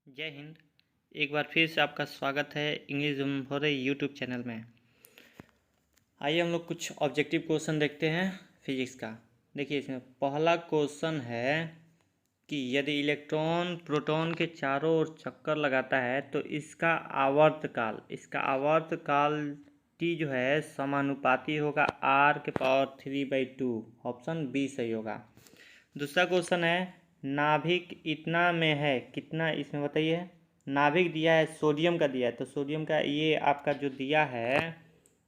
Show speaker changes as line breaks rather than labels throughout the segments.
जय हिंद। एक बार फिर से आपका स्वागत है इंग्लिश हो रही यूट्यूब चैनल में। आइए हम लोग कुछ ऑब्जेक्टिव क्वेश्चन देखते हैं फिजिक्स का। देखिए इसमें पहला क्वेश्चन है कि यदि इलेक्ट्रॉन प्रोटॉन के चारों ओर चक्कर लगाता है तो इसका आवर्तकाल टी जो है समानुपाती होगा r⁴/2। ऑप्शन बी सही होगा। दूसरा क्वेश्चन है नाभिक इतना में है, कितना इसमें बताइए। नाभिक दिया है, सोडियम का दिया है, तो सोडियम का ये आपका जो दिया है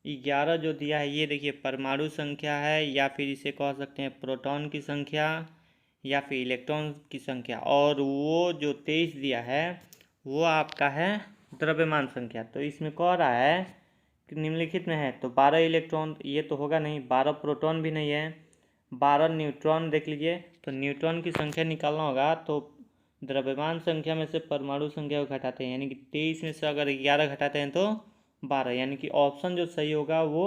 11 जो दिया है, ये देखिए परमाणु संख्या है या फिर इसे कह सकते हैं प्रोटॉन की संख्या या फिर इलेक्ट्रॉन की संख्या, और वो जो 23 दिया है वो आपका है द्रव्यमान संख्या। तो इसमें कह रहा है कि निम्नलिखित में है, तो 12 इलेक्ट्रॉन ये तो होगा नहीं, 12 प्रोटॉन भी नहीं है, 12 न्यूट्रॉन देख लीजिए, तो न्यूट्रॉन की संख्या निकालना होगा तो द्रव्यमान संख्या में से परमाणु संख्या को घटाते हैं, यानी कि 23 में से अगर 11 घटाते हैं तो 12, यानी कि ऑप्शन जो सही होगा वो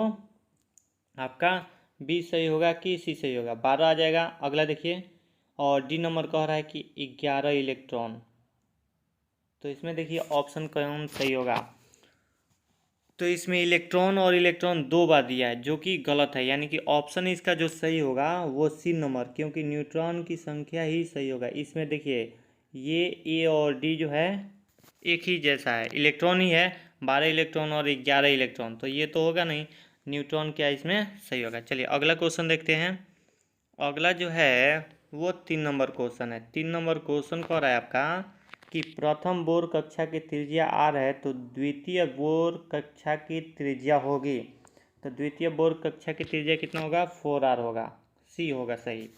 आपका बी सही होगा कि सी सही होगा, 12 आ जाएगा। अगला देखिए, और डी नंबर कह रहा है कि 11 इलेक्ट्रॉन, तो इसमें देखिए ऑप्शन कौन सही होगा। तो इसमें इलेक्ट्रॉन और इलेक्ट्रॉन 2 बार दिया है जो कि गलत है, यानी कि ऑप्शन इसका जो सही होगा वो सी नंबर, क्योंकि न्यूट्रॉन की संख्या ही सही होगा। इसमें देखिए ये ए और डी जो है एक ही जैसा है, इलेक्ट्रॉन ही है, 12 इलेक्ट्रॉन और 11 इलेक्ट्रॉन, तो ये तो होगा नहीं, न्यूट्रॉन क्या इसमें सही होगा। चलिए अगला क्वेश्चन देखते हैं। अगला जो है वो 3 नंबर क्वेश्चन है। 3 नंबर क्वेश्चन कह रहा है आपका कि प्रथम बोर कक्षा की त्रिज्या r है तो द्वितीय बोर कक्षा की त्रिज्या होगी, तो द्वितीय बोर कक्षा की त्रिज्या कितना होगा, 4r होगा, सी होगा सही।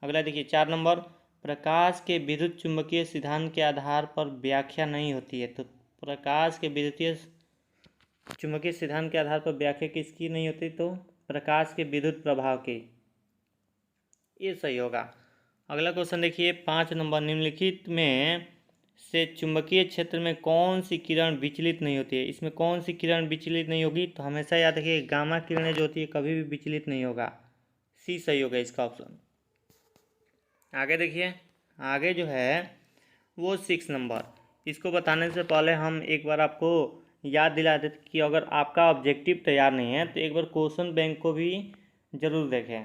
अगला देखिए 4 नंबर, प्रकाश के विद्युत चुंबकीय सिद्धांत के आधार पर व्याख्या नहीं होती है, तो प्रकाश के विद्युतीय चुंबकीय सिद्धांत के आधार पर व्याख्या किसकी नहीं होती, तो प्रकाश के विद्युत प्रभाव की, ये सही होगा। अगला क्वेश्चन देखिए 5 नंबर, निम्नलिखित में से चुंबकीय क्षेत्र में कौन सी किरण विचलित नहीं होती है। इसमें कौन सी किरण विचलित नहीं होगी, तो हमेशा याद रखिए गामा किरणें जो होती है कभी भी विचलित नहीं होगा, सी सही होगा इसका ऑप्शन। आगे देखिए, आगे जो है वो 6 नंबर, इसको बताने से पहले हम एक बार आपको याद दिला देते कि अगर आपका ऑब्जेक्टिव तैयार नहीं है तो एक बार क्वेश्चन बैंक को भी ज़रूर देखें।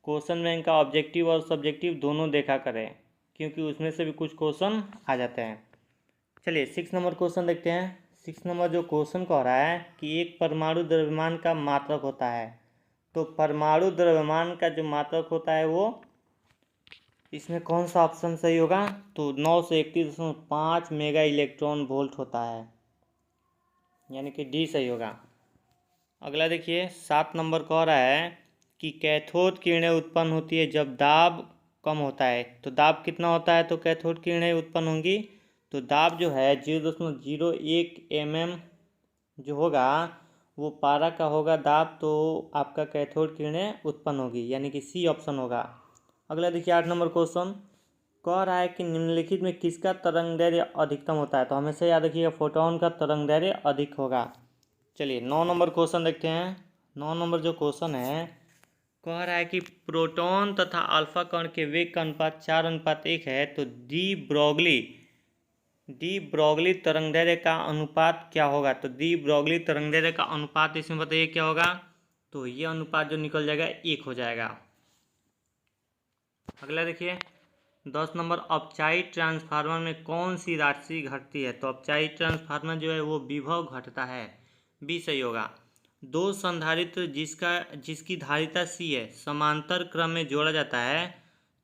क्वेश्चन बैंक का ऑब्जेक्टिव और सब्जेक्टिव दोनों देखा करें, क्योंकि उसमें से भी कुछ क्वेश्चन आ जाते हैं। चलिए 6 नंबर क्वेश्चन देखते हैं। 6 नंबर जो क्वेश्चन कह रहा है कि एक परमाणु द्रव्यमान का मात्रक होता है, तो परमाणु द्रव्यमान का जो मात्रक होता है वो इसमें कौन सा ऑप्शन सही होगा, तो 9 से 31.5 मेगा इलेक्ट्रॉन वोल्ट होता है, यानी कि डी सही होगा। अगला देखिए 7 नंबर कह रहा है कि कैथोड किरणें उत्पन्न होती है जब दाब कम होता है, तो दाब कितना होता है तो कैथोड किरणें उत्पन्न होंगी, तो दाब जो है 0.01 mm जो होगा वो पारा का होगा दाब, तो आपका कैथोड किरणें उत्पन्न होगी, यानी कि सी ऑप्शन होगा। अगला देखिए 8 नंबर क्वेश्चन कह रहा है कि निम्नलिखित में किसका तरंग दैर्ध्य अधिकतम होता है, तो हमेशा याद रखिएगा फोटोन का तरंग दैर्ध्य अधिक होगा। चलिए 9 नंबर क्वेश्चन देखते हैं। 9 नंबर जो क्वेश्चन है कह रहा है कि प्रोटॉन तथा अल्फा कण के वेग का अनुपात 4:1 है, तो डी ब्रोगली तरंगदैर्घ्य का अनुपात क्या होगा, तो डी ब्रोगली तरंगदैर्घ्य का अनुपात इसमें बताइए क्या होगा, तो ये अनुपात जो निकल जाएगा 1 हो जाएगा। अगला देखिए 10 नंबर, अपचायी ट्रांसफार्मर में कौन सी राशि घटती है, तो अपचायी ट्रांसफार्मर जो है वो विभव घटता है, बी सही होगा। दो संधारित्र जिसकी धारिता सी है समांतर क्रम में जोड़ा जाता है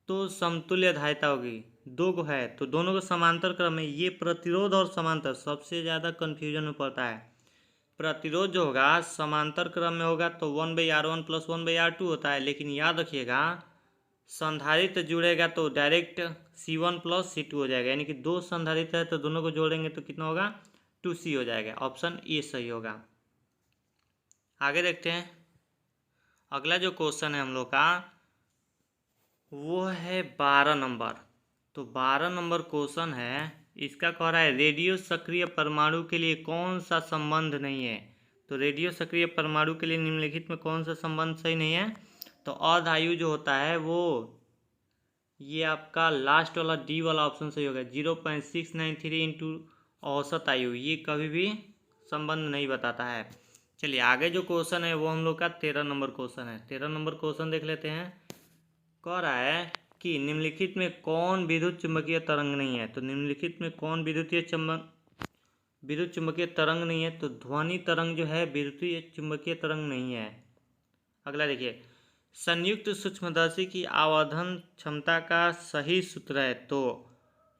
तो समतुल्य धारिता होगी, दो को है तो दोनों को समांतर क्रम में, ये प्रतिरोध और समांतर सबसे ज़्यादा कन्फ्यूजन में पड़ता है। प्रतिरोध जो होगा समांतर क्रम में होगा तो 1/R1 + 1/R2 होता है, लेकिन याद रखिएगा संधारित्र जुड़ेगा तो डायरेक्ट C1 + C2 हो जाएगा, यानी कि दो संधारित्र है तो दोनों को जोड़ेंगे तो कितना होगा 2C हो जाएगा, ऑप्शन ए सही होगा। आगे देखते हैं। अगला जो क्वेश्चन है हम लोग का वो है 12 नंबर, तो 12 नंबर क्वेश्चन है, इसका कह रहा है रेडियो सक्रिय परमाणु के लिए कौन सा संबंध नहीं है, तो रेडियो सक्रिय परमाणु के लिए निम्नलिखित में कौन सा संबंध सही नहीं है, तो अर्ध आयु जो होता है वो ये आपका लास्ट वाला डी वाला ऑप्शन सही होगा। 0.693 इंटू औसत आयु, ये कभी भी संबंध नहीं बताता है। चलिए आगे जो क्वेश्चन है वो हम लोग का 13 नंबर क्वेश्चन है। 13 नंबर क्वेश्चन देख लेते हैं। कह रहा है कि निम्नलिखित में कौन विद्युत चुम्बकीय तरंग नहीं है। तो निम्नलिखित में कौन विद्युत चुम्बकीय तरंग नहीं है। तो ध्वनि तरंग जो है विद्युत चुम्बकीय तरंग नहीं है। अगला देखिए, संयुक्त सूक्ष्मदर्शी की आवर्धन क्षमता का सही सूत्र है। तो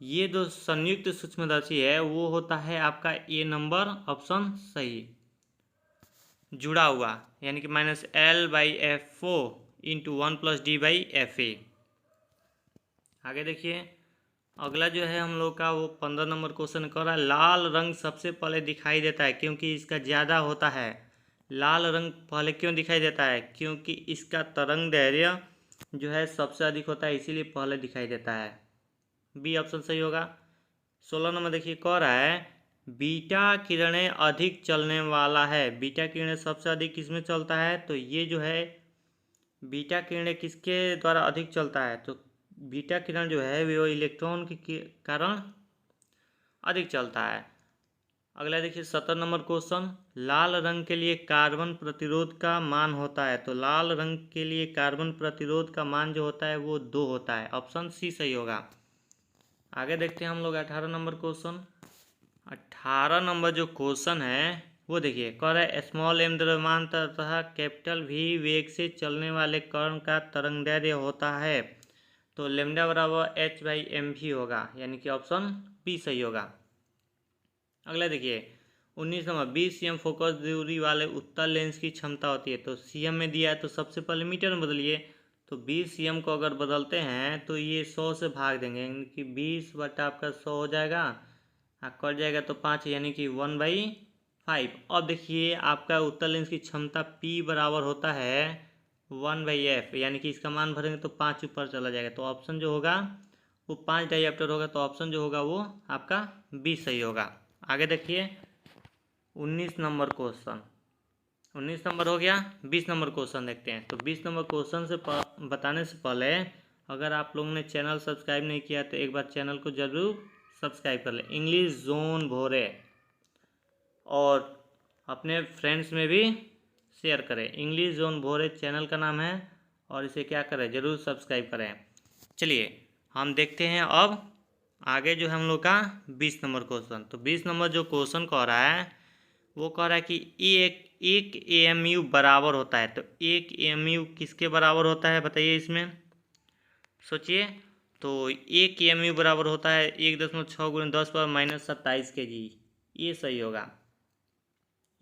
ये जो संयुक्त सूक्ष्मदर्शी है वो होता है आपका ए नंबर ऑप्शन सही, जुड़ा हुआ, यानी कि -L/F4 इंटू 1+D/FA। आगे देखिए, अगला जो है हम लोग का वो 15 नंबर क्वेश्चन कर रहा है। लाल रंग सबसे पहले दिखाई देता है क्योंकि इसका ज़्यादा होता है। लाल रंग पहले क्यों दिखाई देता है? क्योंकि इसका तरंग दैर्घ्य जो है सबसे अधिक होता है, इसीलिए पहले दिखाई देता है। बी ऑप्शन सही होगा। 16 नंबर देखिए, कह रहा है बीटा किरणें अधिक चलने वाला है। बीटा किरणें सबसे अधिक किसमें चलता है? तो ये जो है बीटा किरणें किसके द्वारा अधिक चलता है? तो बीटा किरण जो है वो इलेक्ट्रॉन के कारण अधिक चलता है। अगला देखिए 17 नंबर क्वेश्चन, लाल रंग के लिए कार्बन प्रतिरोध का मान होता है। तो लाल रंग के लिए कार्बन प्रतिरोध का मान जो होता है वो 2 होता है। ऑप्शन सी सही होगा। आगे देखते हैं हम लोग 18 नंबर क्वेश्चन। 18 नंबर जो क्वेश्चन है वो देखिए, कह रहा है स्मॉल एम द्रव्यमान तथा कैपिटल वी वेग से चलने वाले कण का तरंगदैर्घ्य होता है। तो लेमडा बराबर h/mv होगा, यानी कि ऑप्शन बी सही होगा। अगला देखिए 19 नंबर, 20 cm फोकस दूरी वाले उत्तल लेंस की क्षमता होती है। तो cm में दिया है तो सबसे पहले मीटर में बदलिए। तो 20 cm को अगर बदलते हैं तो ये 100 से भाग देंगे, यानी कि 20 बटा आपका 100 हो जाएगा, कट जाएगा तो 5, यानी कि 1/5। अब देखिए आपका उत्तल लेंस की क्षमता P बराबर होता है 1/f, यानी कि इसका मान भरेंगे तो 5 ऊपर चला जाएगा। तो ऑप्शन जो होगा वो 5 डायऑप्टर होगा। तो ऑप्शन जो होगा वो आपका बी सही होगा। आगे देखिए 19 नंबर क्वेश्चन, 19 नंबर हो गया। 20 नंबर क्वेश्चन देखते हैं। तो 20 नंबर क्वेश्चन से बताने से पहले अगर आप लोगों ने चैनल सब्सक्राइब नहीं किया तो एक बार चैनल को जरूर सब्सक्राइब कर लें। इंग्लिश जोन भोरे, और अपने फ्रेंड्स में भी शेयर करें। इंग्लिश जोन भोरे चैनल का नाम है, और इसे क्या करें, ज़रूर सब्सक्राइब करें। चलिए हम देखते हैं अब आगे जो है हम लोग का 20 नंबर क्वेश्चन। तो 20 नंबर जो क्वेश्चन कह रहा है वो कह रहा है कि एक AMU बराबर होता है। तो एक AMU किसके बराबर होता है बताइए इसमें, सोचिए। तो एक AMU बराबर होता है 1.6 × 10⁻27 kg, ये सही होगा।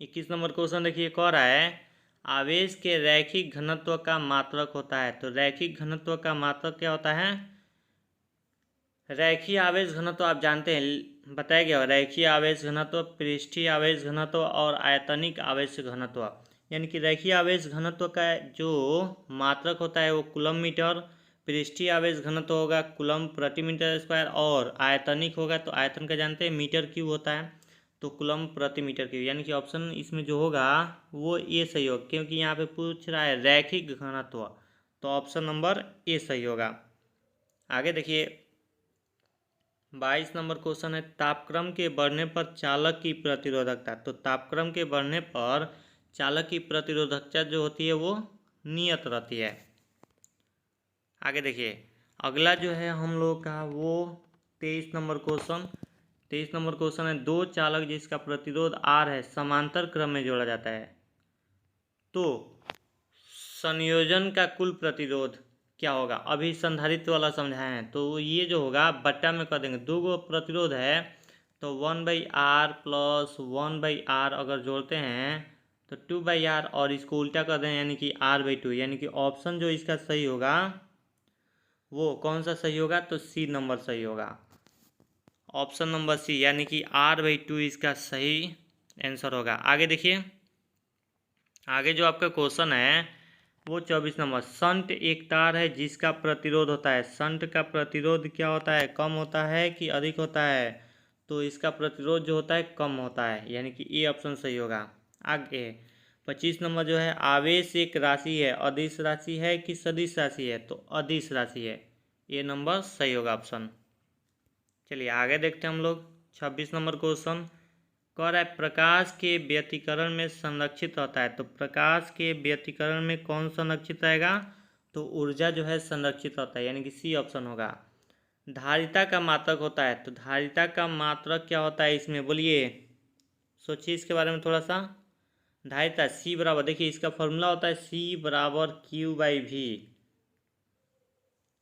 21 नंबर क्वेश्चन देखिए, कह रहा है आवेश के रैखिक घनत्व का मात्रक होता है। तो रैखिक घनत्व का मात्रक क्या होता है? रैखिक आवेश घनत्व आप जानते हैं, बताया गया, रैखिक आवेश घनत्व, पृष्ठीय आवेश घनत्व और आयतनिक आवेश घनत्व। यानी कि रैखिक आवेश घनत्व का जो मात्रक होता है वो कूलम मीटर, पृष्ठीय आवेश घनत्व होगा कूलम प्रति मीटर स्क्वायर, और आयतनिक होगा तो आयतन का जानते हैं मीटर क्यूब होता है, तो कूलम प्रति मीटर क्यूब। यानी कि ऑप्शन इसमें जो होगा वो ए सही होगा, क्योंकि यहाँ पे पूछ रहा है रैखिक घनत्व, तो ऑप्शन नंबर ए सही होगा। आगे देखिए 22 नंबर क्वेश्चन है, तापक्रम के बढ़ने पर चालक की प्रतिरोधकता। तो तापक्रम के बढ़ने पर चालक की प्रतिरोधकता जो होती है वो नियत रहती है। आगे देखिए अगला जो है हम लोग का वो 23 नंबर क्वेश्चन। 23 नंबर क्वेश्चन है, दो चालक जिसका प्रतिरोध R है समांतर क्रम में जोड़ा जाता है, तो संयोजन का कुल प्रतिरोध क्या होगा? अभी संधारित्र वाला समझाए हैं, तो ये जो होगा बट्टा में कर देंगे। दो गो प्रतिरोध है तो 1/R प्लस 1/R अगर जोड़ते हैं तो 2/R, और इसको उल्टा कर दें यानी कि R/2, यानी कि ऑप्शन जो इसका सही होगा वो कौन सा सही होगा? तो सी नंबर सही होगा, ऑप्शन नंबर सी, यानी कि R/2 इसका सही आंसर होगा। आगे देखिए, आगे जो आपका क्वेश्चन है वो 24 नंबर, शंट एक तार है जिसका प्रतिरोध होता है। शंट का प्रतिरोध क्या होता है? कम होता है कि अधिक होता है? तो इसका प्रतिरोध जो होता है कम होता है, यानी कि ए ऑप्शन सही होगा। आगे 25 नंबर जो है, आवेश एक राशि है, अदिश राशि है कि सदिश राशि है? तो अदिश राशि है, ए नंबर सही होगा ऑप्शन। चलिए आगे देखते हैं हम लोग 26 नंबर क्वेश्चन। कह रहा है प्रकाश के व्यतिकरण में संरक्षित होता है, तो प्रकाश के व्यतिकरण में कौन संरक्षित रहेगा, तो ऊर्जा जो है संरक्षित होता है, यानी कि सी ऑप्शन होगा। धारिता का मात्रक होता है, तो धारिता का मात्रक क्या होता है इसमें बोलिए, सोचिए इसके बारे में थोड़ा सा। धारिता सी बराबर, देखिए इसका फॉर्मूला होता है सी बराबर क्यू बाई वी।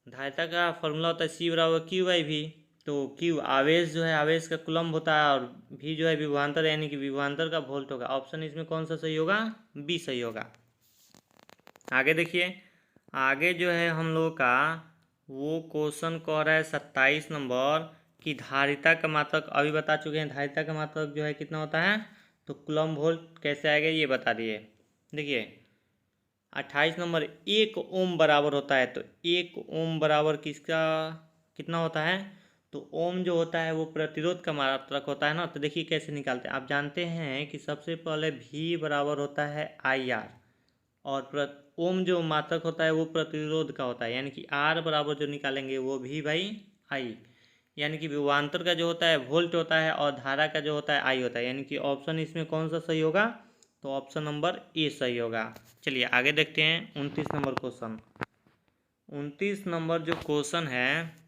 धारिता का फॉर्मूला होता है सी बराबर क्यू बाई वी। तो क्यू आवेश जो है, आवेश का कुलम्ब होता है, और वी जो है विभवांतर, यानी कि विभवांतर का वोल्ट होगा। ऑप्शन इसमें कौन सा सही होगा, बी सही होगा। आगे देखिए, आगे जो है हम लोगों का वो क्वेश्चन कह रहा है 27 नंबर कि धारिता का मात्रक, अभी बता चुके हैं धारिता का मात्रक जो है कितना होता है, तो कुलम्ब वोल्ट कैसे आएगा ये बता दिए। देखिए 28 नंबर 1 ओम बराबर होता है, तो 1 ओम बराबर किसका कितना होता है, तो ओम जो होता है वो प्रतिरोध का मात्रक होता है ना। तो देखिए कैसे निकालते हैं, आप जानते हैं कि सबसे पहले V बराबर होता है IR, और ओम जो मात्रक होता है वो प्रतिरोध का होता है, यानी कि R बराबर जो निकालेंगे वो V बाई आई, यानी कि विभवांतर का जो होता है वोल्ट होता है, और धारा का जो होता है आई होता है, यानी कि ऑप्शन इसमें कौन सा सही होगा, तो ऑप्शन नंबर ए सही होगा। चलिए आगे देखते हैं 29 नंबर क्वेश्चन। 29 नंबर जो क्वेश्चन है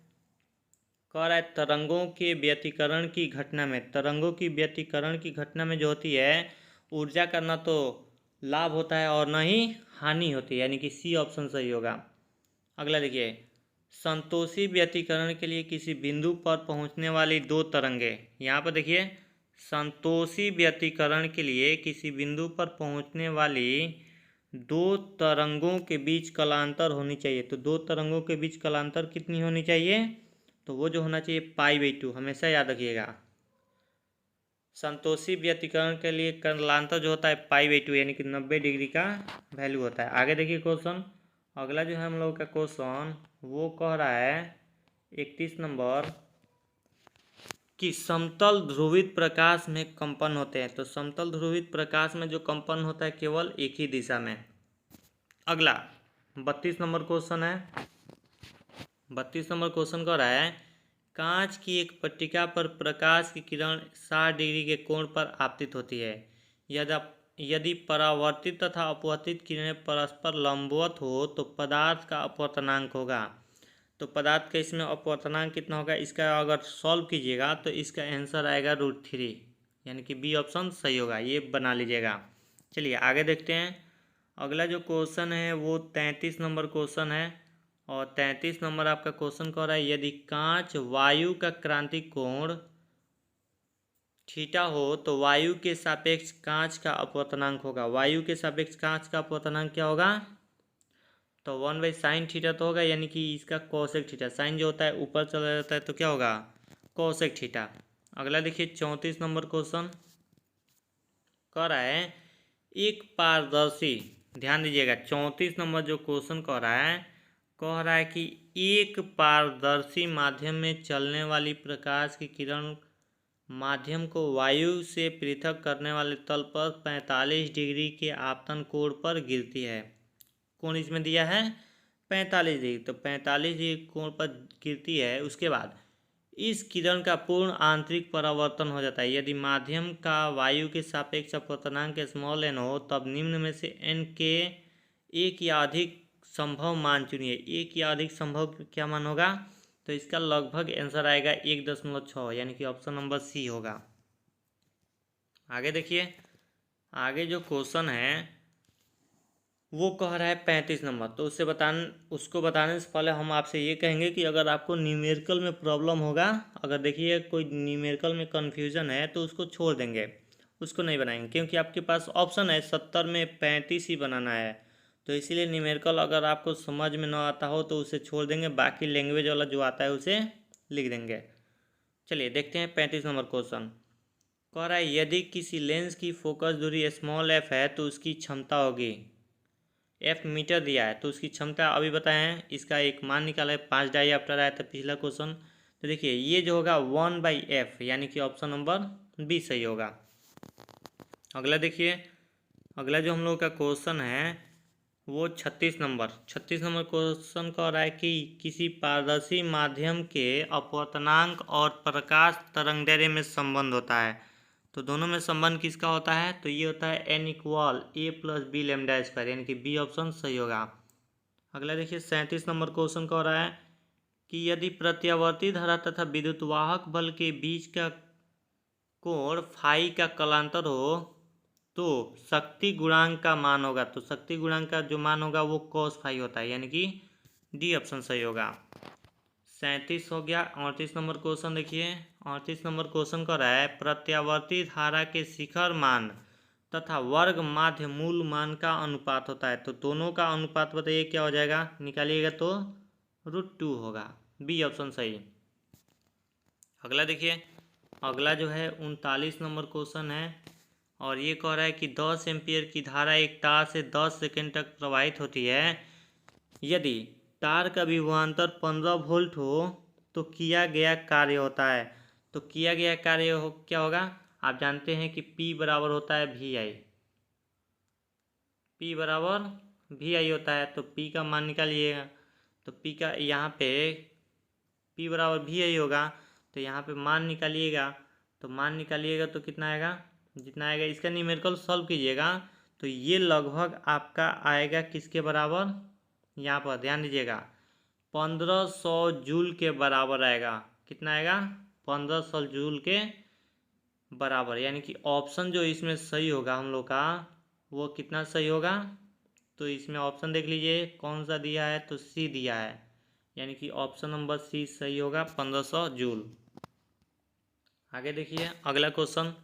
कह रहा है तरंगों के व्यतिकरण की घटना में, तरंगों की व्यतिकरण की घटना में जो होती है ऊर्जा का न तो लाभ होता है और न ही हानि होती है, यानी कि सी ऑप्शन सही होगा। अगला देखिए, संतोषी व्यतिकरण के लिए किसी बिंदु पर पहुंचने वाली दो तरंगे, यहाँ पर देखिए संतोषी व्यतिकरण के लिए किसी बिंदु पर पहुंचने वाली दो तरंगों के बीच कलांतर होनी चाहिए, तो दो तरंगों के बीच कलांतर कितनी होनी चाहिए, तो वो जो होना चाहिए π/2, हमेशा याद रखिएगा। संतोषी व्यतिकरण के लिए कलांतर जो होता है π/2, यानी कि 90 डिग्री का वैल्यू होता है। आगे देखिए क्वेश्चन, अगला जो है हम लोग का क्वेश्चन वो कह रहा है 31 नंबर कि समतल ध्रुवित प्रकाश में कंपन होते हैं, तो समतल ध्रुवित प्रकाश में जो कंपन होता है केवल एक ही दिशा में। अगला 32 नंबर क्वेश्चन है। 32 नंबर क्वेश्चन कह रहा है कांच की एक पट्टिका पर प्रकाश की किरण 60 डिग्री के कोण पर आपतित होती है, यदि परावर्तित तथा अपवर्तित किरणें परस्पर लंबवत हो तो पदार्थ का अपवर्तनांक होगा। तो पदार्थ का इसमें अपवर्तनांक कितना होगा, इसका अगर सॉल्व कीजिएगा तो इसका आंसर आएगा √3, यानी कि बी ऑप्शन सही होगा, ये बना लीजिएगा। चलिए आगे देखते हैं, अगला जो क्वेश्चन है वो 33 नंबर क्वेश्चन है, और 33 नंबर आपका क्वेश्चन कह रहा है यदि कांच वायु का क्रांतिक कोण थीटा हो तो वायु के सापेक्ष कांच का अपवर्तनांक होगा। वायु के सापेक्ष कांच का अपवर्तनांक क्या होगा, तो 1/sin थीटा तो होगा, यानी कि इसका कोसेक थीटा, साइन जो होता है ऊपर चला जाता है तो क्या होगा, कोसेक थीटा। अगला देखिए 34 नंबर क्वेश्चन कह रहा है एक पारदर्शी, ध्यान दीजिएगा 34 नंबर जो क्वेश्चन कह रहा है कि एक पारदर्शी माध्यम में चलने वाली प्रकाश की किरण माध्यम को वायु से पृथक करने वाले तल पर 45 डिग्री के आपतन कोण पर गिरती है। कोण इसमें दिया है 45 डिग्री, तो 45 डिग्री कोण पर गिरती है। उसके बाद इस किरण का पूर्ण आंतरिक परावर्तन हो जाता है। यदि माध्यम का वायु के सापेक्ष अपवर्तनांक स्मॉल n हो तब निम्न में से n के एक या अधिक संभव मान चुनिए। एक या अधिक संभव क्या मान होगा, तो इसका लगभग आंसर आएगा 1.6, यानी कि ऑप्शन नंबर सी होगा। आगे देखिए, आगे जो क्वेश्चन है वो कह रहा है 35 नंबर, तो उसको बताने से पहले हम आपसे ये कहेंगे कि अगर आपको न्यूमेरिकल में प्रॉब्लम होगा, अगर देखिए कोई न्यूमेरिकल में कन्फ्यूजन है तो उसको छोड़ देंगे, उसको नहीं बनाएंगे, क्योंकि आपके पास ऑप्शन है 70 में 35 ही बनाना है। तो इसीलिए न्यूमेरिकल अगर आपको समझ में ना आता हो तो उसे छोड़ देंगे, बाकी लैंग्वेज वाला जो आता है उसे लिख देंगे। चलिए देखते हैं 35 नंबर क्वेश्चन कह रहा है यदि किसी लेंस की फोकस दूरी स्मॉल f है तो उसकी क्षमता होगी, f मीटर दिया है तो उसकी क्षमता अभी बताए हैं, इसका एक मान निकाला है 5 डायऑप्टर आया था पिछला क्वेश्चन। तो देखिए ये जो होगा 1/f, यानी कि ऑप्शन नंबर बी सही होगा। अगला देखिए, अगला जो हम लोग का क्वेश्चन है वो 36 नंबर क्वेश्चन कह रहा है कि किसी पारदर्शी माध्यम के अपवर्तनांक और प्रकाश तरंगदैर्घ्य में संबंध होता है। तो दोनों में संबंध किसका होता है? तो ये होता है n equal a plus B lambda square, यानी कि बी ऑप्शन सही होगा। अगला देखिए 37 नंबर क्वेश्चन कह रहा है कि यदि प्रत्यावर्ती धारा तथा विद्युतवाहक बल के बीच का कोण फाई का कलांतर हो तो शक्ति गुणांक का मान होगा। तो शक्ति गुणांक का जो मान होगा वो cos फाई होता है, यानी कि डी ऑप्शन सही होगा। 37 हो गया। 38 नंबर क्वेश्चन देखिए। 38 नंबर क्वेश्चन कर रहा है प्रत्यावर्ती धारा के शिखर मान तथा वर्ग माध्य मूल मान का अनुपात होता है। तो दोनों का अनुपात बताइए क्या हो जाएगा, निकालिएगा तो √2 होगा। बी ऑप्शन सही। अगला देखिए, अगला जो है 39 नंबर क्वेश्चन है और ये कह रहा है कि 10 एम्पियर की धारा एक तार से 10 सेकंड तक प्रवाहित होती है। यदि तार का विभवांतर 15 वोल्ट हो तो किया गया कार्य होता है। तो किया गया कार्य क्या होगा? आप जानते हैं कि P बराबर होता है VI। P बराबर VI होता है, तो P का मान निकालिएगा। तो P का यहाँ पे P बराबर VI होगा, तो यहाँ पे मान निकालिएगा। तो मान निकालिएगा तो कितना आएगा? जितना आएगा इसका न्यूमेरिकल सॉल्व कीजिएगा तो ये लगभग आपका आएगा किसके बराबर? यहाँ पर ध्यान दीजिएगा 1500 जूल के बराबर आएगा। कितना आएगा? 1500 जूल के बराबर, यानी कि ऑप्शन जो इसमें सही होगा हम लोग का वो कितना सही होगा? तो इसमें ऑप्शन देख लीजिए कौन सा दिया है, तो सी दिया है, यानी कि ऑप्शन नंबर सी सही होगा 1500 जूल। आगे देखिए अगला क्वेश्चन।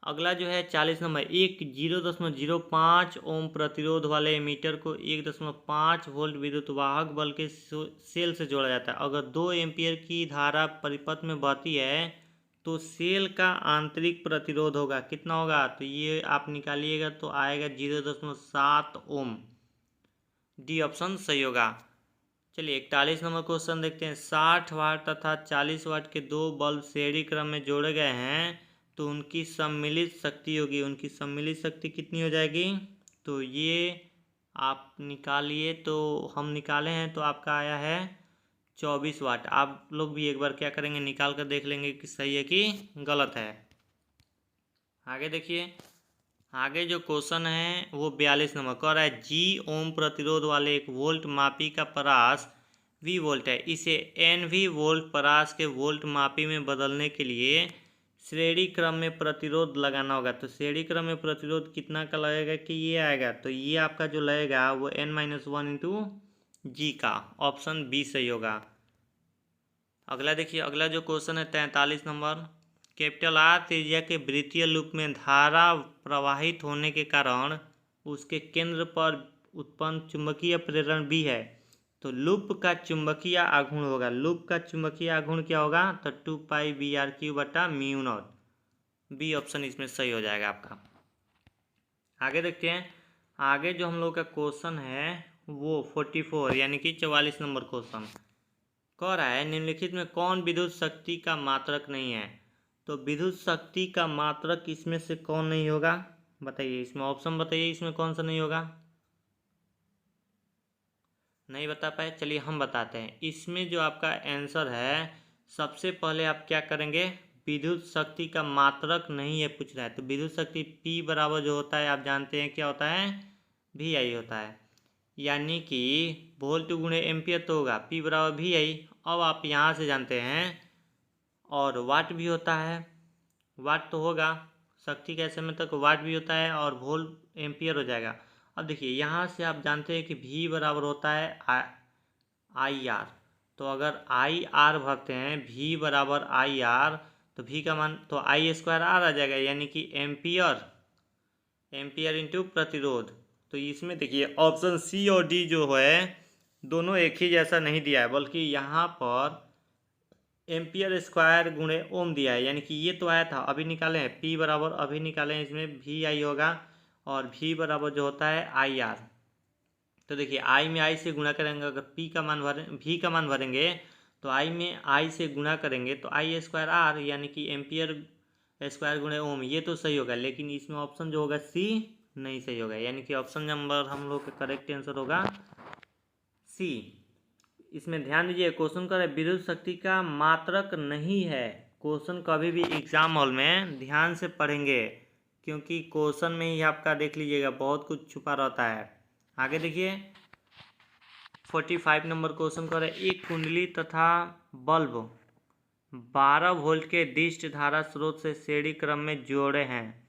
अगला जो है 40 नंबर, एक 0.05 ओम प्रतिरोध वाले एमीटर को 1.5 वोल्ट विद्युत वाहक बल के सेल से जोड़ा जाता है। अगर 2 एम्पियर की धारा परिपथ में बहती है तो सेल का आंतरिक प्रतिरोध होगा कितना होगा? तो ये आप निकालिएगा तो आएगा 0.7 ओम। डी ऑप्शन सही होगा। चलिए 41 नंबर क्वेश्चन देखते हैं। 60 वाट तथा 40 वाट के दो बल्ब श्रेणी क्रम में जोड़े गए हैं तो उनकी सम्मिलित शक्ति होगी। उनकी सम्मिलित शक्ति कितनी हो जाएगी? तो ये आप निकालिए, तो हम निकाले हैं तो आपका आया है 24 वाट। आप लोग भी एक बार क्या करेंगे, निकाल कर देख लेंगे कि सही है कि गलत है। आगे देखिए, आगे जो क्वेश्चन है वो 42 नंबर कह रहा है जी ओम प्रतिरोध वाले एक वोल्ट मापी का परास V वोल्ट है। इसे NV वोल्ट परास के वोल्ट मापी में बदलने के लिए श्रेणी क्रम में प्रतिरोध लगाना होगा। तो श्रेणी क्रम में प्रतिरोध कितना का लगेगा कि ये आएगा? तो ये आपका जो लगेगा वो N-1 इंटू जी का, ऑप्शन बी सही होगा। अगला देखिए, अगला जो क्वेश्चन है 43 नंबर, कैपिटल आर त्रिज्या के वृत्तीय लूप में धारा प्रवाहित होने के कारण उसके केंद्र पर उत्पन्न चुंबकीय प्रेरण भी है। तो लूप का चुंबकीय आघूर्ण होगा। लूप का चुंबकीय आघूर्ण क्या होगा? तो 2πBr/μ0। बी ऑप्शन इसमें सही हो जाएगा आपका। आगे देखते हैं, आगे जो हम लोग का क्वेश्चन है वो 44 यानी कि 44 नंबर क्वेश्चन कह रहा है निम्नलिखित में कौन विद्युत शक्ति का मात्रक नहीं है? तो विद्युत शक्ति का मात्रक इसमें से कौन नहीं होगा? बताइए, इसमें ऑप्शन बताइए, इसमें कौन सा नहीं होगा? नहीं बता पाए, चलिए हम बताते हैं। इसमें जो आपका आंसर है, सबसे पहले आप क्या करेंगे, विद्युत शक्ति का मात्रक नहीं है पूछ रहा है। तो विद्युत शक्ति P बराबर जो होता है आप जानते हैं क्या होता है? VI होता है, यानी कि वोल्ट गुणे एम्पियर तो होगा P बराबर VI। अब आप यहाँ से जानते हैं और वाट भी होता है, वाट तो होगा, शक्ति कैसे में तक वाट भी होता है और वोल्ट एम्पियर हो जाएगा। अब देखिए यहाँ से आप जानते हैं कि V बराबर होता है IR। तो अगर IR भरते हैं, V बराबर IR, तो V का मान तो I² R आ जाएगा, यानी कि एम्पियर इंटू प्रतिरोध। तो इसमें देखिए ऑप्शन सी और डी जो है दोनों एक ही जैसा नहीं दिया है, बल्कि यहाँ पर एम्पियर स्क्वायर गुणे ओम दिया है, यानी कि ये तो आया था अभी निकाले हैं। P बराबर अभी निकाले हैं, इसमें VI होगा और V बराबर जो होता है IR। तो देखिए I में I से गुणा करेंगे, अगर P का मान V का मान भरेंगे तो I में I से गुणा करेंगे तो I² R, यानी कि एम्पियर स्क्वायर गुणे ओम, ये तो सही होगा। लेकिन इसमें ऑप्शन जो होगा सी नहीं सही होगा, यानी कि ऑप्शन नंबर हम लोग का करेक्ट आंसर होगा सी। इसमें ध्यान दीजिए, क्वेश्चन का विद्युत शक्ति का मात्रक नहीं है। क्वेश्चन कभी भी एग्जाम हॉल में ध्यान से पढ़ेंगे, क्योंकि क्वेश्चन में ही आपका देख लीजिएगा बहुत कुछ छुपा रहता है। आगे देखिए 45 नंबर क्वेश्चन कर एक कुंडली तथा बल्ब 12 वोल्ट के दिष्ट धारा स्रोत से श्रेणी क्रम में जोड़े हैं।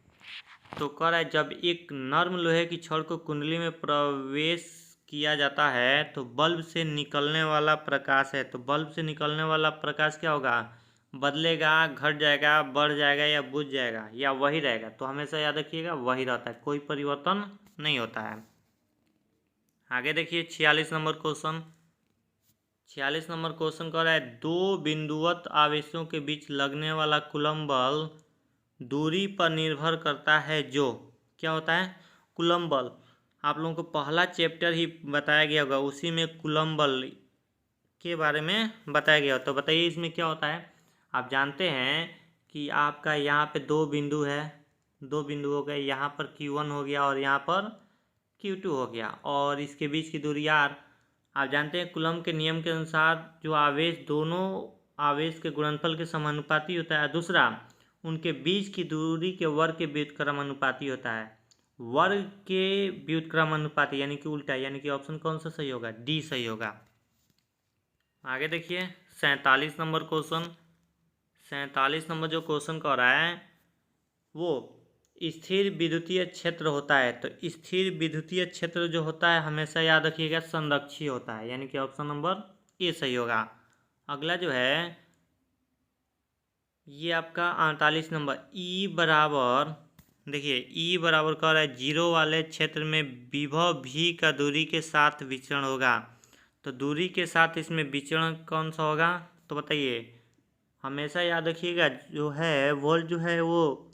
तो कह रहा है जब एक नर्म लोहे की छड़ को कुंडली में प्रवेश किया जाता है तो बल्ब से निकलने वाला प्रकाश है, तो बल्ब से निकलने वाला प्रकाश क्या होगा, बदलेगा, घट जाएगा, बढ़ जाएगा या बुझ जाएगा या वही रहेगा। तो हमेशा याद रखिएगा वही रहता है, कोई परिवर्तन नहीं होता है। आगे देखिए 46 नंबर क्वेश्चन। 46 नंबर क्वेश्चन कह रहा है दो बिंदुवत आवेशों के बीच लगने वाला कूलम्ब बल दूरी पर निर्भर करता है, जो क्या होता है, कूलम्ब बल। आप लोगों को पहला चैप्टर ही बताया गया होगा, उसी में कूलम्ब बल के बारे में बताया गया हो। तो बताइए इसमें क्या होता है। आप जानते हैं कि आपका यहाँ पे दो बिंदु है, दो बिंदु हो गए, यहाँ पर Q1 हो गया और यहाँ पर Q2 हो गया, और इसके बीच की दूरी R। आप जानते हैं कूलम्ब के नियम के अनुसार जो आवेश दोनों आवेश के गुणनफल के समानुपाती होता है, दूसरा उनके बीच की दूरी के वर्ग के व्युत्क्रमानुपाती होता है। वर्ग के व्युत्क्रमानुपाती यानी कि उल्टा, यानी कि ऑप्शन कौन सा सही होगा, डी सही होगा। आगे देखिए 47 नंबर क्वेश्चन। 47 नंबर जो क्वेश्चन कह रहा है वो स्थिर विद्युतीय क्षेत्र होता है। तो स्थिर विद्युतीय क्षेत्र जो होता है हमेशा याद रखिएगा संरक्षीय होता है, यानी कि ऑप्शन नंबर ए सही होगा। अगला जो है ये आपका 48 नंबर ई बराबर, देखिए ई बराबर कह रहा है 0 वाले क्षेत्र में विभव भी का दूरी के साथ विचरण होगा। तो दूरी के साथ इसमें विचरण कौन सा होगा, तो बताइए। हमेशा याद रखिएगा जो है वोल्ट जो है वो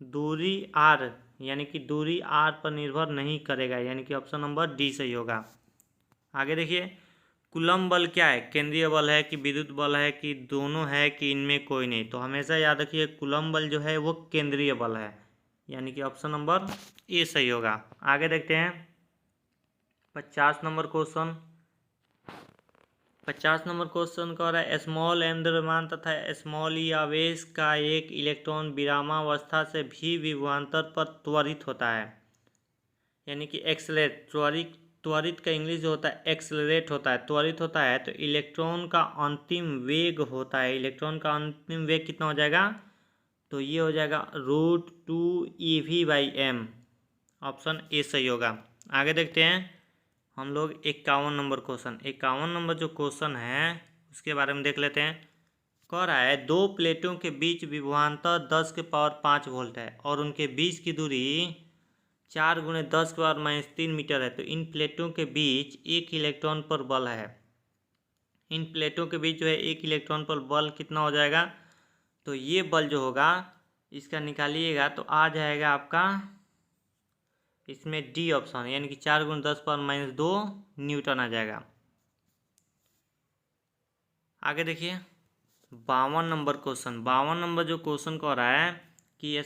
दूरी आर, यानी कि दूरी आर पर निर्भर नहीं करेगा, यानी कि ऑप्शन नंबर डी सही होगा। आगे देखिए कूलम्ब बल क्या है, केंद्रीय बल है कि विद्युत बल है कि दोनों है कि इनमें कोई नहीं। तो हमेशा याद रखिए कूलम्ब बल जो है वो केंद्रीय बल है, यानी कि ऑप्शन नंबर ए सही होगा। आगे देखते हैं 50 नंबर क्वेश्चन। 50 नंबर क्वेश्चन कह रहा है स्मॉल एम द्रव्यमान तथा स्मॉल ई आवेश का एक इलेक्ट्रॉन विरामावस्था से भी विभवांतर पर त्वरित होता है, यानी कि एक्सलेट। त्वरित का इंग्लिश जो होता है एक्सलरेट होता है, त्वरित होता है। तो इलेक्ट्रॉन का अंतिम वेग होता है, इलेक्ट्रॉन का अंतिम वेग कितना हो जाएगा, तो ये हो जाएगा √2eV/m, ऑप्शन ए सही होगा। आगे देखते हैं हम लोग 51 नंबर क्वेश्चन। 51 नंबर जो क्वेश्चन है उसके बारे में देख लेते हैं। कह रहा है दो प्लेटों के बीच विभवांतर 10⁵ वोल्ट है और उनके बीच की दूरी 4 × 10⁻³ मीटर है। तो इन प्लेटों के बीच एक इलेक्ट्रॉन पर बल है, इन प्लेटों के बीच जो है एक इलेक्ट्रॉन पर बल कितना हो जाएगा, तो ये बल जो होगा इसका निकालिएगा तो आ जाएगा आपका इसमें डी ऑप्शन, यानी कि 4 × 10⁻² न्यूटन आ जाएगा। आगे देखिए 52 नंबर क्वेश्चन। 52 नंबर जो क्वेश्चन कह रहा है कि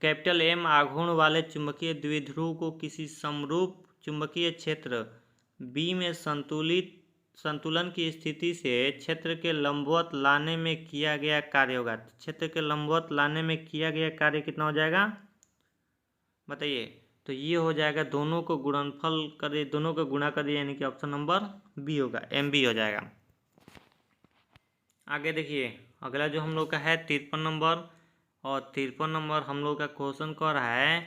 कैपिटल एम आघूर्ण वाले चुंबकीय द्विध्रुव को किसी समरूप चुंबकीय क्षेत्र बी में संतुलन की स्थिति से क्षेत्र के लंबवत लाने में किया गया कार्य होगा। क्षेत्र के लंबवत लाने में किया गया कार्य कितना हो जाएगा, बताइए। तो ये हो जाएगा दोनों को गुणनफल करे, दोनों को गुणा करिए, यानी कि ऑप्शन नंबर बी होगा, MB हो जाएगा। आगे देखिए अगला जो हम लोग का है 53 नंबर, और 53 नंबर हम लोग का क्वेश्चन कह रहा है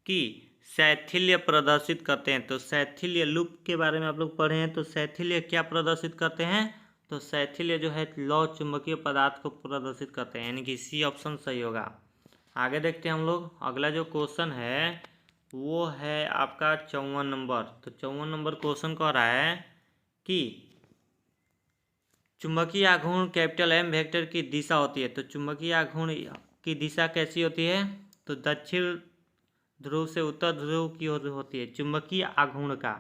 कि शैथिल्य प्रदर्शित करते हैं। तो शैथिल्य लूप के बारे में आप लोग पढ़े हैं, तो शैथिल्य क्या प्रदर्शित करते हैं, तो शैथिल्य जो है लौह चुंबकीय पदार्थ को प्रदर्शित करते हैं, यानी कि सी ऑप्शन सही होगा। आगे देखते हैं हम लोग अगला जो क्वेश्चन है वो है आपका 54 नंबर। तो 54 नंबर क्वेश्चन कह रहा है कि चुंबकीय आघूर्ण कैपिटल एम वेक्टर की दिशा होती है। तो चुंबकीय आघूर्ण की दिशा कैसी होती है, तो दक्षिण ध्रुव से उत्तर ध्रुव की ओर होती है चुंबकीय आघूर्ण का,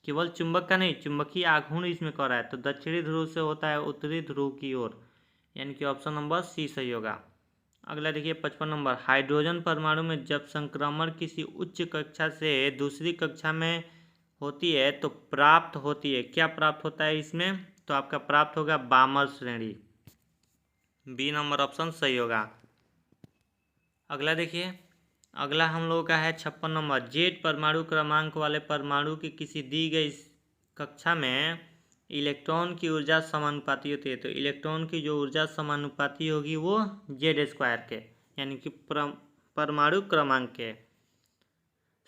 केवल चुंबक का नहीं, चुंबकीय आघूर्ण इसमें कह रहा है। तो दक्षिणी ध्रुव से होता है उत्तरी ध्रुव की ओर, यानी कि ऑप्शन नंबर सी सही होगा। अगला देखिए 55 नंबर, हाइड्रोजन परमाणु में जब संक्रमण किसी उच्च कक्षा से दूसरी कक्षा में होती है तो प्राप्त होती है, क्या प्राप्त होता है इसमें? तो आपका प्राप्त होगा बामर श्रेणी। बी नंबर ऑप्शन सही होगा। अगला देखिए, अगला हम लोगों का है 56 नंबर, जेड परमाणु क्रमांक वाले परमाणु की किसी दी गई कक्षा में इलेक्ट्रॉन की ऊर्जा समानुपाती होती है। तो इलेक्ट्रॉन की जो ऊर्जा समानुपाती होगी वो जेड स्क्वायर के, यानी कि परमाणु क्रमांक के।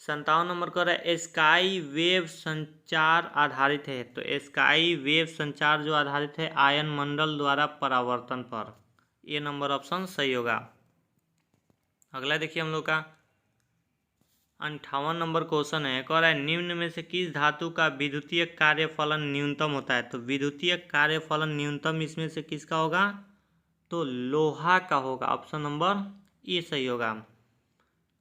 57 नंबर का है स्काई वेव संचार आधारित है। तो स्काई वेव संचार जो आधारित है आयन मंडल द्वारा परावर्तन पर। ये नंबर ऑप्शन सही होगा। अगला देखिए हम लोग का 58 नंबर क्वेश्चन है, कह रहा है निम्न में से किस धातु का विद्युतीय कार्यफलन न्यूनतम होता है? तो विद्युतीय कार्यफलन न्यूनतम इसमें से किसका होगा? तो लोहा का होगा। ऑप्शन नंबर ए सही होगा।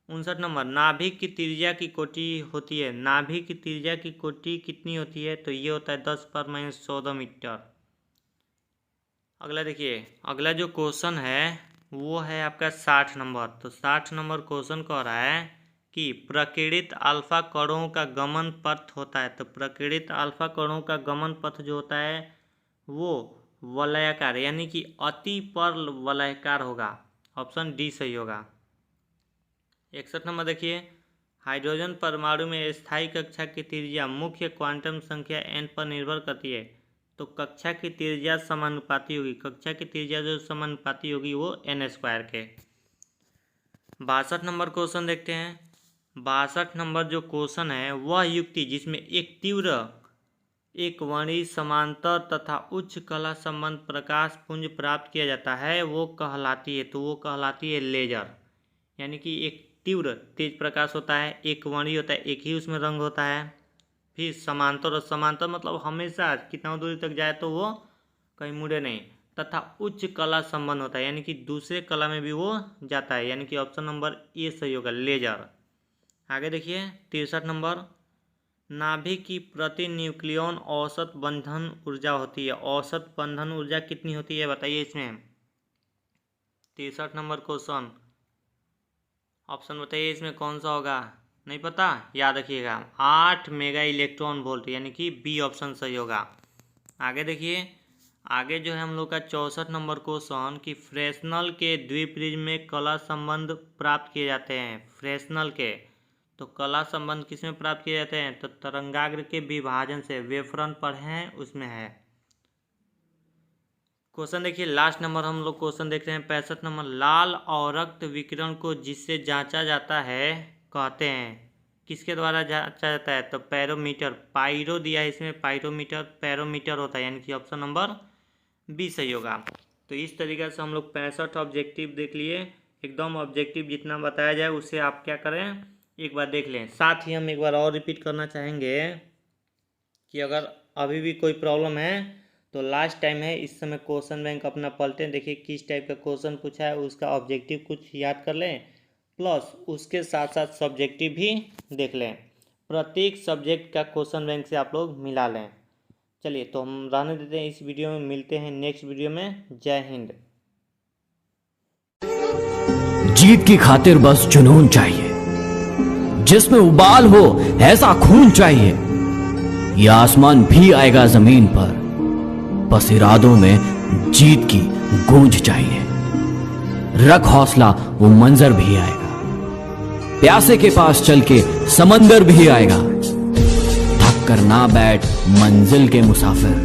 59 नंबर, नाभिक की त्रिज्या की कोटि होती है। नाभिक की त्रिज्या की कोटि कितनी होती है? तो ये होता है 10⁻14 मीटर। अगला देखिए, अगला जो क्वेश्चन है वो है आपका 60 नंबर। तो 60 नंबर क्वेश्चन कह रहा है कि प्रकीर्णित अल्फा कणों का गमन पथ होता है। तो प्रकीर्णित अल्फा कणों का गमन पथ जो होता है वो वलयाकार, यानी कि अति पर वलयाकार होगा। ऑप्शन डी सही होगा। 61 नंबर देखिए, हाइड्रोजन परमाणु में स्थायी कक्षा की त्रिज्या मुख्य क्वांटम संख्या n पर निर्भर करती है। तो कक्षा की त्रिज्या समानुपाती होगी। कक्षा की त्रिज्या जो समानुपाती होगी वो n स्क्वायर के। 62 नंबर क्वेश्चन देखते हैं। 62 नंबर जो क्वेश्चन है वह युक्ति जिसमें एक तीव्र एक वर्णीय समांतर तथा उच्च कला संबंध प्रकाश पुंज प्राप्त किया जाता है वो कहलाती है। तो वो कहलाती है लेजर, यानी कि एक तीव्र तेज प्रकाश होता है, एक वर्णीय होता है, एक ही उसमें रंग होता है। फिर समांतर, और समांतर मतलब हमेशा कितना दूरी तक जाए तो वो कहीं मुड़े नहीं, तथा उच्च कला संबंध होता है, यानी कि दूसरे कला में भी वो जाता है, यानी कि ऑप्शन नंबर ए सही होगा, लेजर। आगे देखिए 63 नंबर, नाभिक की प्रति न्यूक्लियन औसत बंधन ऊर्जा होती है। औसत बंधन ऊर्जा कितनी होती है बताइए इसमें? 63 नंबर क्वेश्चन, ऑप्शन बताइए इसमें कौन सा होगा? नहीं पता? याद रखिएगा, 8 मेगा इलेक्ट्रॉन वोल्ट, यानी कि बी ऑप्शन सही होगा। आगे देखिए, आगे जो है हम लोग का 64 नंबर क्वेश्चन कि फ्रेस्नेल के द्विप्रिज्म में कला संबंध प्राप्त किए जाते हैं। फ्रेस्नेल के, तो कला संबंध किस में प्राप्त किए जाते हैं? तो तरंगाग्र के विभाजन से। वेवफ्रंट पर हैं उसमें है। क्वेश्चन देखिए लास्ट नंबर हम लोग क्वेश्चन देख रहे हैं 65 नंबर, लाल और रक्त विकिरण को जिससे जांचा जाता है कहते हैं, किसके द्वारा जांचा जाता है? तो पैरोमीटर। पायरो दिया है इसमें, पायरोमीटर पैरोमीटर होता है, यानी कि ऑप्शन नंबर बी सही होगा। तो इस तरीके से हम लोग 65 ऑब्जेक्टिव देख लिए। एकदम ऑब्जेक्टिव जितना बताया जाए उससे आप क्या करें एक बार देख लें। साथ ही हम एक बार और रिपीट करना चाहेंगे कि अगर अभी भी कोई प्रॉब्लम है तो लास्ट टाइम है, इस समय क्वेश्चन बैंक अपना पलटें, देखिए किस टाइप का क्वेश्चन पूछा है, उसका ऑब्जेक्टिव कुछ याद कर लें, प्लस उसके साथ साथ सब्जेक्टिव भी देख लें। प्रत्येक सब्जेक्ट का क्वेश्चन बैंक से आप लोग मिला लें। चलिए तो हम रहने देते हैं इस वीडियो में, मिलते हैं नेक्स्ट वीडियो में। जय हिंद।
जीत की खातिर बस जुनून चाहिए, जिसमें उबाल हो ऐसा खून चाहिए। ये आसमान भी आएगा जमीन पर, बस इरादों में जीत की गूंज चाहिए। रख हौसला, वो मंजर भी आएगा। प्यासे के पास चल के समंदर भी आएगा। थक कर ना बैठ मंजिल के मुसाफिर,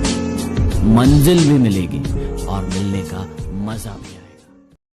मंजिल भी मिलेगी और मिलने का मजा भी आएगा।